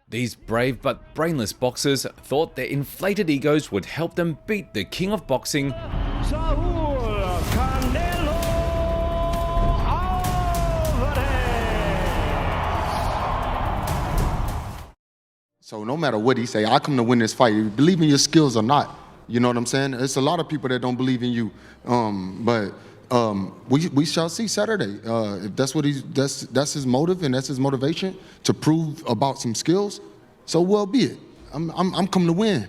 These brave but brainless boxers thought their inflated egos would help them beat the king of boxing, Saúl, Canelo Alvarez. So no matter what he say, I come to win this fight. You believe in your skills or not. You know what I'm saying? It's a lot of people that don't believe in you. We shall see Saturday. If that's what that's his motive and that's his motivation to prove about some skills, so well be it. I'm coming to win.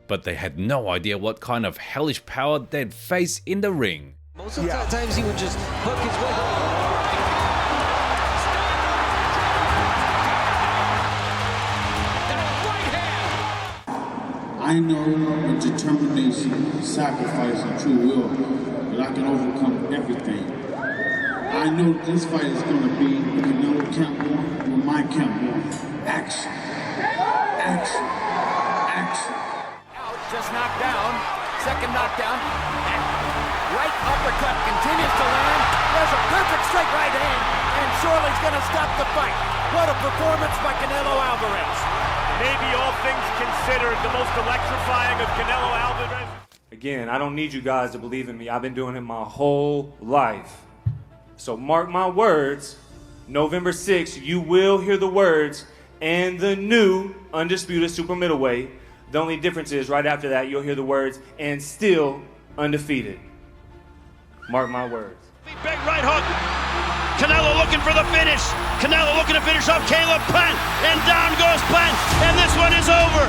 but they had no idea what kind of hellish power they'd face in the ring. Most of the times he would just hook his way. I know with determination, sacrifice, and true will that I can overcome everything. I know this fight is going to be the Canelo Camp 1 or my Camp 1. Action. Action. Action. Out, just knocked down. Second knockdown. And right uppercut continues to land. There's a perfect straight right hand. And surely he's going to stop the fight. What a performance by Canelo Alvarez. Maybe all things considered, the most electrifying of Canelo Alvarez. Again, I don't need you guys to believe in me. I've been doing it my whole life. So mark my words, November 6th, you will hear the words, and the new undisputed super middleweight. The only difference is right after that, you'll hear the words, and still undefeated. Mark my words. Big right hook. Canelo looking for the finish. Canelo looking to finish off Caleb Plant. And down goes Plant. And this one is over.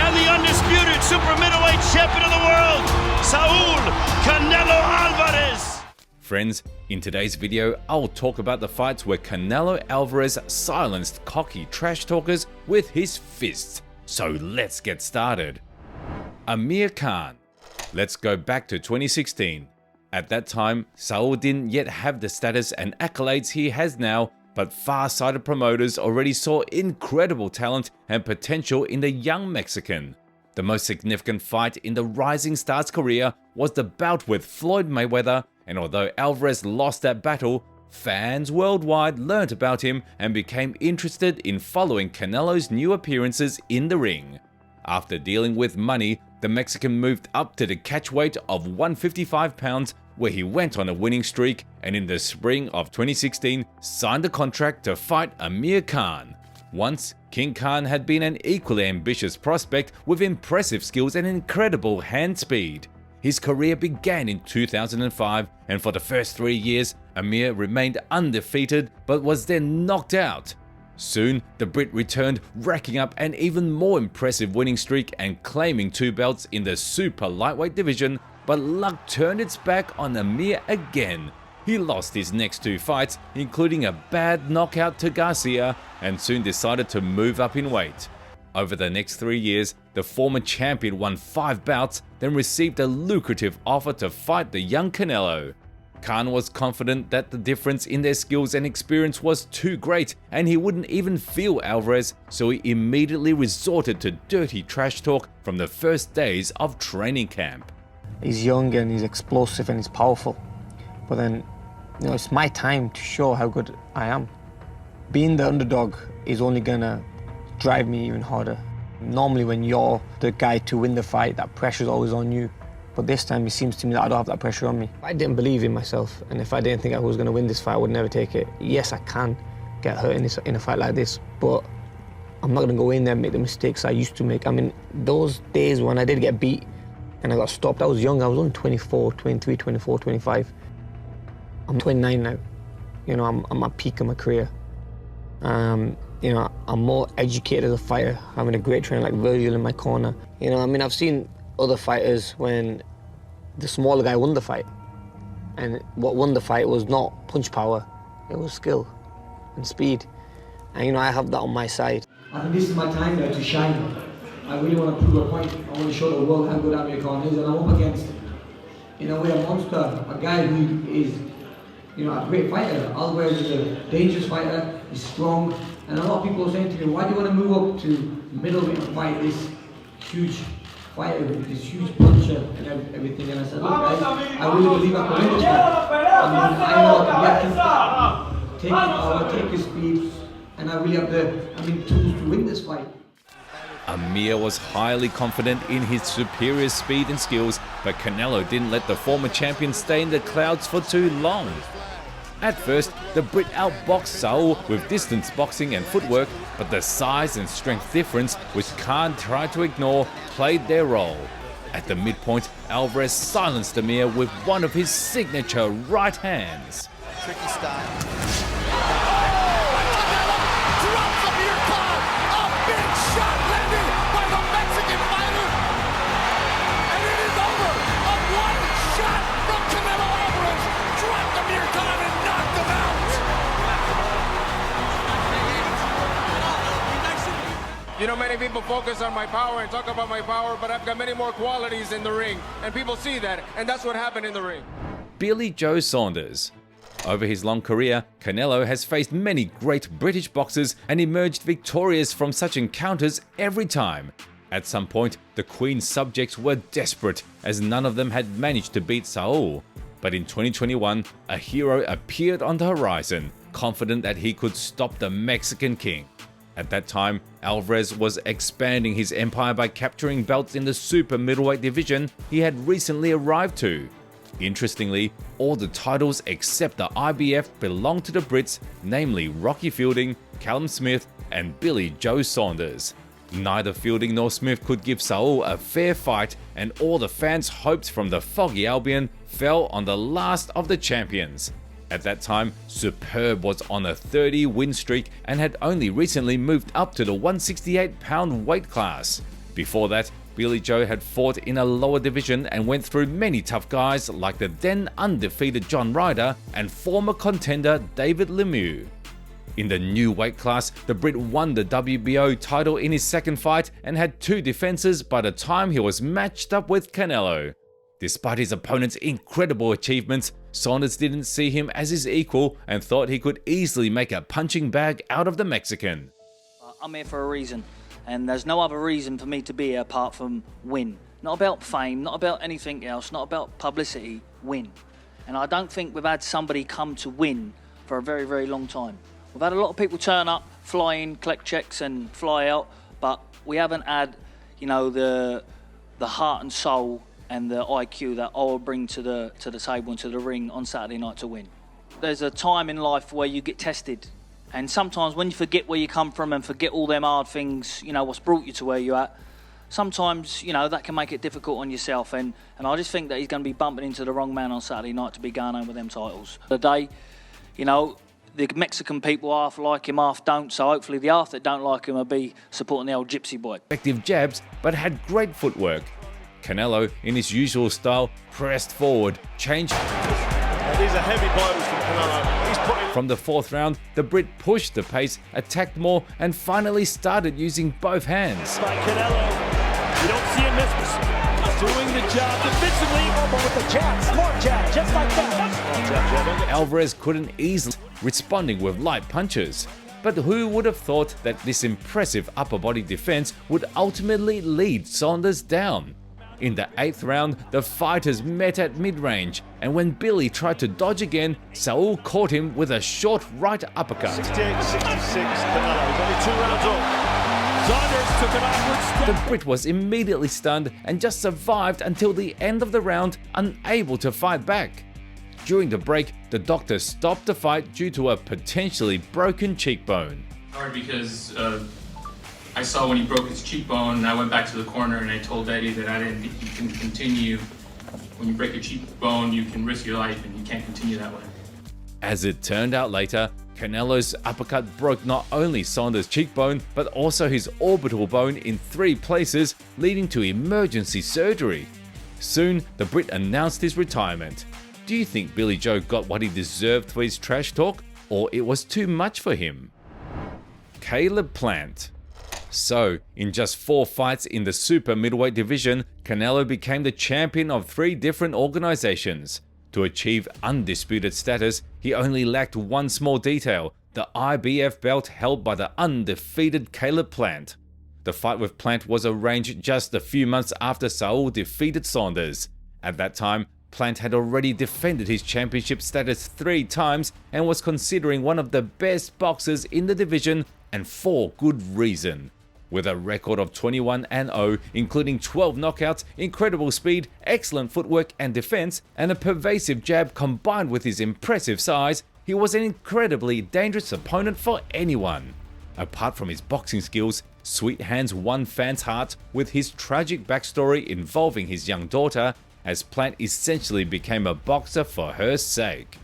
And the undisputed super middleweight champion of the world, Saúl Canelo Alvarez. Friends, in today's video, I'll talk about the fights where Canelo Alvarez silenced cocky trash talkers with his fists. So let's get started. Amir Khan. Let's go back to 2016. At that time, Saúl didn't yet have the status and accolades he has now, but far-sighted promoters already saw incredible talent and potential in the young Mexican. The most significant fight in the rising star's career was the bout with Floyd Mayweather, and although Alvarez lost that battle, fans worldwide learnt about him and became interested in following Canelo's new appearances in the ring. After dealing with money, the Mexican moved up to the catchweight of 155 pounds, where he went on a winning streak, and in the spring of 2016 signed a contract to fight Amir Khan. Once, King Khan had been an equally ambitious prospect with impressive skills and incredible hand speed. His career began in 2005, and for the first 3 years, Amir remained undefeated but was then knocked out. Soon, the Brit returned, racking up an even more impressive winning streak and claiming 2 belts in the super lightweight division, but luck turned its back on Amir again. He lost his next 2 fights, including a bad knockout to Garcia, and soon decided to move up in weight. Over the next 3 years, the former champion won 5 bouts, then received a lucrative offer to fight the young Canelo. Khan was confident that the difference in their skills and experience was too great and he wouldn't even feel Alvarez, so he immediately resorted to dirty trash talk from the first days of training camp. He's young and he's explosive and he's powerful, but then, it's my time to show how good I am. Being the underdog is only gonna drive me even harder. Normally when you're the guy to win the fight, that pressure's always on you. But this time it seems to me that I don't have that pressure on me. I didn't believe in myself, and if I didn't think I was going to win this fight, I would never take it. Yes, I can get hurt in a fight like this, but I'm not going to go in there and make the mistakes I used to make. I mean, those days when I did get beat and I got stopped, I was young. I was only 24, 23, 24, 25. I'm 29 now. I'm at peak of my career. I'm more educated as a fighter, having a great trainer like Virgil in my corner. I've seen other fighters when the smaller guy won the fight, and what won the fight was not punch power, it was skill and speed, and I have that on my side. I think this is my time now to shine. I really want to prove a point. I want to show the world how good Amir Khan is, and I'm up against, in a way, a monster, a guy who is a great fighter. Alvarez is a dangerous fighter, he's strong, and a lot of people are saying to me, why do you want to move up to middleweight and fight this huge fighter, this huge puncher and everything? And I said, look guys, I really believe I can win this fight. I know I can get him, take his power, take his speed, and I really have the tools to win this fight. Amir was highly confident in his superior speed and skills, but Canelo didn't let the former champion stay in the clouds for too long. At first, the Brit outboxed Saúl with distance boxing and footwork, but the size and strength difference, which Khan tried to ignore, played their role. At the midpoint, Álvarez silenced Amir with one of his signature right hands. Tricky start. You know, many people focus on my power and talk about my power, but I've got many more qualities in the ring, and people see that, and that's what happened in the ring. Billy Joe Saunders. Over his long career, Canelo has faced many great British boxers and emerged victorious from such encounters every time. At some point, the Queen's subjects were desperate, as none of them had managed to beat Saúl. But in 2021, a hero appeared on the horizon, confident that he could stop the Mexican King. At that time, Álvarez was expanding his empire by capturing belts in the super middleweight division he had recently arrived to. Interestingly, all the titles except the IBF belonged to the Brits, namely Rocky Fielding, Callum Smith, and Billy Joe Saunders. Neither Fielding nor Smith could give Saúl a fair fight, and all the fans' hopes from the Foggy Albion fell on the last of the champions. At that time, Superb was on a 30-win streak and had only recently moved up to the 168-pound weight class. Before that, Billy Joe had fought in a lower division and went through many tough guys like the then undefeated John Ryder and former contender David Lemieux. In the new weight class, the Brit won the WBO title in his second fight and had 2 defenses by the time he was matched up with Canelo. Despite his opponent's incredible achievements, Saunders didn't see him as his equal and thought he could easily make a punching bag out of the Mexican. I'm here for a reason, and there's no other reason for me to be here apart from win. Not about fame, not about anything else, not about publicity, win. And I don't think we've had somebody come to win for a very, very long time. We've had a lot of people turn up, fly in, collect checks and fly out, but we haven't had, you know, the heart and soul and the IQ that I'll bring to the table and to the ring on Saturday night to win. There's a time in life where you get tested, and sometimes when you forget where you come from and forget all them hard things, you know, what's brought you to where you're at, sometimes, you know, that can make it difficult on yourself, and I just think that he's going to be bumping into the wrong man on Saturday night to be going home with them titles. Today, you know, the Mexican people half like him, half don't, so hopefully the half that don't like him will be supporting the old gypsy boy. Effective jabs, but had great footwork. Canelo, in his usual style, pressed forward, changed. These are heavy blows from Canelo. He's putting... From the 4th round, the Brit pushed the pace, attacked more, and finally started using both hands. By Canelo, you don't see him miss. He's doing the job defensively, but with the jab, smart jab, just like that. Álvarez couldn't easily, responding with light punches. But who would have thought that this impressive upper body defense would ultimately lead Saunders down? In the 8th round, the fighters met at mid-range, and when Billy tried to dodge again, Saúl caught him with a short right uppercut. 68-66, Canelo. He's only 2 rounds off. Saunders took an awkward step. The Brit was immediately stunned and just survived until the end of the round, unable to fight back. During the break, the doctor stopped the fight due to a potentially broken cheekbone. Hard because I saw when he broke his cheekbone, and I went back to the corner and I told Eddie that I didn't think you can continue. When you break your cheekbone, you can risk your life and you can't continue that way. As it turned out later, Canelo's uppercut broke not only Saunders' cheekbone, but also his orbital bone in 3 places, leading to emergency surgery. Soon, the Brit announced his retirement. Do you think Billy Joe got what he deserved for his trash talk, or it was too much for him? Caleb Plant. So, in just 4 fights in the super middleweight division, Canelo became the champion of 3 different organizations. To achieve undisputed status, he only lacked one small detail, the IBF belt held by the undefeated Caleb Plant. The fight with Plant was arranged just a few months after Saúl defeated Saunders. At that time, Plant had already defended his championship status 3 times and was considering one of the best boxers in the division, and for good reason. With a record of 21-0, including 12 knockouts, incredible speed, excellent footwork and defense, and a pervasive jab combined with his impressive size, he was an incredibly dangerous opponent for anyone. Apart from his boxing skills, Sweet Hands won fans' hearts with his tragic backstory involving his young daughter, as Plant essentially became a boxer for her sake.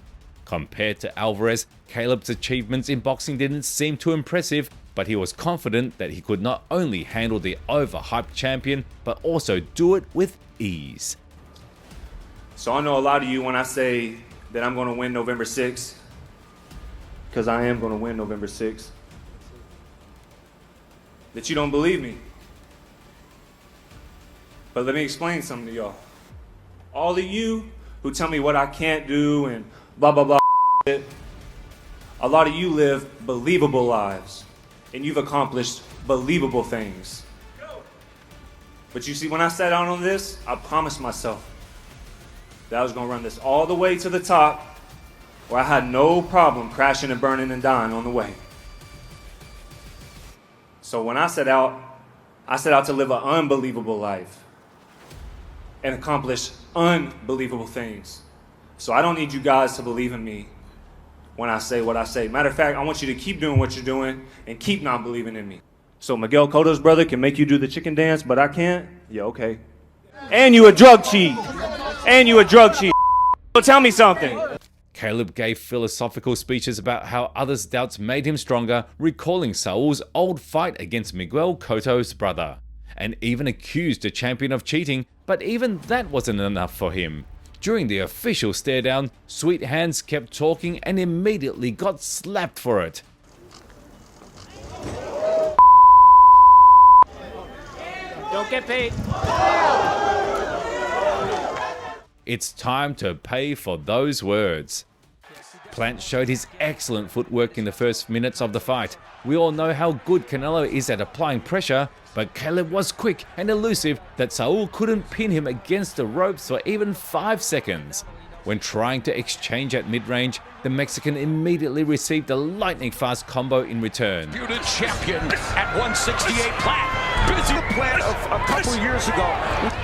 Compared to Alvarez, Caleb's achievements in boxing didn't seem too impressive, but he was confident that he could not only handle the overhyped champion, but also do it with ease. So I know a lot of you when I say that I'm going to win November 6th, because I am going to win November 6th, that you don't believe me. But let me explain something to y'all. All of you who tell me what I can't do and blah, blah, blah, a lot of you live believable lives. And you've accomplished believable things. But you see, when I sat down on this, I promised myself that I was going to run this all the way to the top, where I had no problem crashing and burning and dying on the way. So when I set out to live an unbelievable life and accomplish unbelievable things. So I don't need you guys to believe in me when I say what I say. Matter of fact, I want you to keep doing what you're doing and keep not believing in me. So Miguel Cotto's brother can make you do the chicken dance, but I can't? Yeah, okay. And you a drug cheat. And you a drug cheat. So tell me something. Caleb gave philosophical speeches about how others' doubts made him stronger, recalling Saúl's old fight against Miguel Cotto's brother, and even accused the champion of cheating, but even that wasn't enough for him. During the official stare down, Sweet Hands kept talking and immediately got slapped for it. Don't get paid. It's time to pay for those words. Plant showed his excellent footwork in the first minutes of the fight. We all know how good Canelo is at applying pressure, but Caleb was quick and elusive that Saúl couldn't pin him against the ropes for even 5 seconds. When trying to exchange at mid-range, the Mexican immediately received a lightning-fast combo in return. Undisputed champion at 168 Plant. Busy Plant of a couple years ago.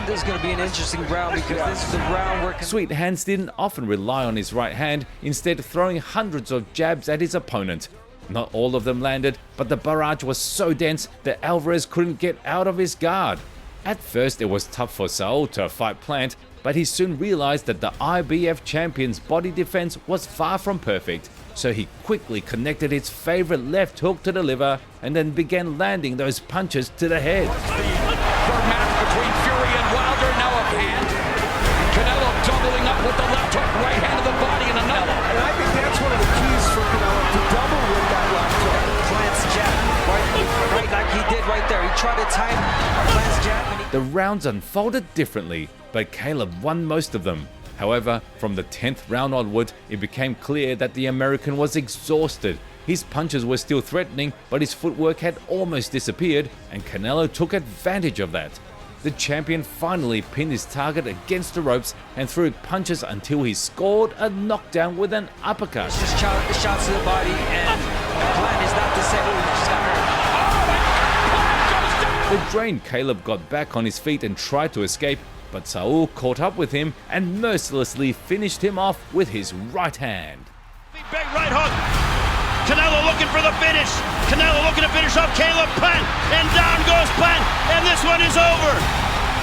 This is going to be an interesting round because this is the round where Sweet Hands didn't often rely on his right hand, instead throwing hundreds of jabs at his opponent. Not all of them landed, but the barrage was so dense that Alvarez couldn't get out of his guard. At first it was tough for Saúl to fight Plant, but he soon realized that the IBF champion's body defense was far from perfect, so he quickly connected his favorite left hook to the liver and then began landing those punches to the head. The match between Fury and Wilder, now a hand. Canelo doubling up with the left hook, right hand to the body and another. And I think that's one of the keys for Canelo, to double with that left hook. Plant's jab, right like he did right there. He tried to time Plant's jab. The rounds unfolded differently, but Caleb won most of them. However, from the 10th round onward, it became clear that the American was exhausted. His punches were still threatening, but his footwork had almost disappeared, and Canelo took advantage of that. The champion finally pinned his target against the ropes and threw punches until he scored a knockdown with an uppercut. Just shots to the body, and Plant is not the same. He just got hurt. The drained Caleb got back on his feet and tried to escape, but Saúl caught up with him and mercilessly finished him off with his right hand. Big right hook. Canelo looking for the finish. Canelo looking to finish off Caleb Plant, and down goes Plant, and this one is over.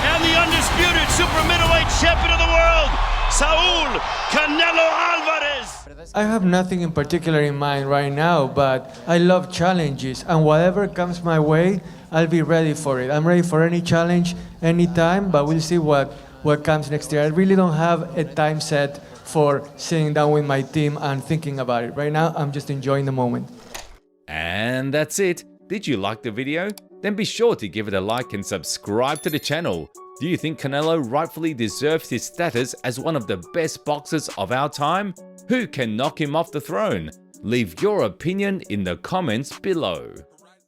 And the undisputed super middleweight champion of the world, Saúl Canelo Alvarez. I have nothing in particular in mind right now, but I love challenges, and whatever comes my way, I'll be ready for it. I'm ready for any challenge, anytime, but we'll see what comes next year. I really don't have a time set for sitting down with my team and thinking about it. Right now, I'm just enjoying the moment. And that's it. Did you like the video? Then be sure to give it a like and subscribe to the channel. Do you think Canelo rightfully deserves his status as one of the best boxers of our time? Who can knock him off the throne? Leave your opinion in the comments below.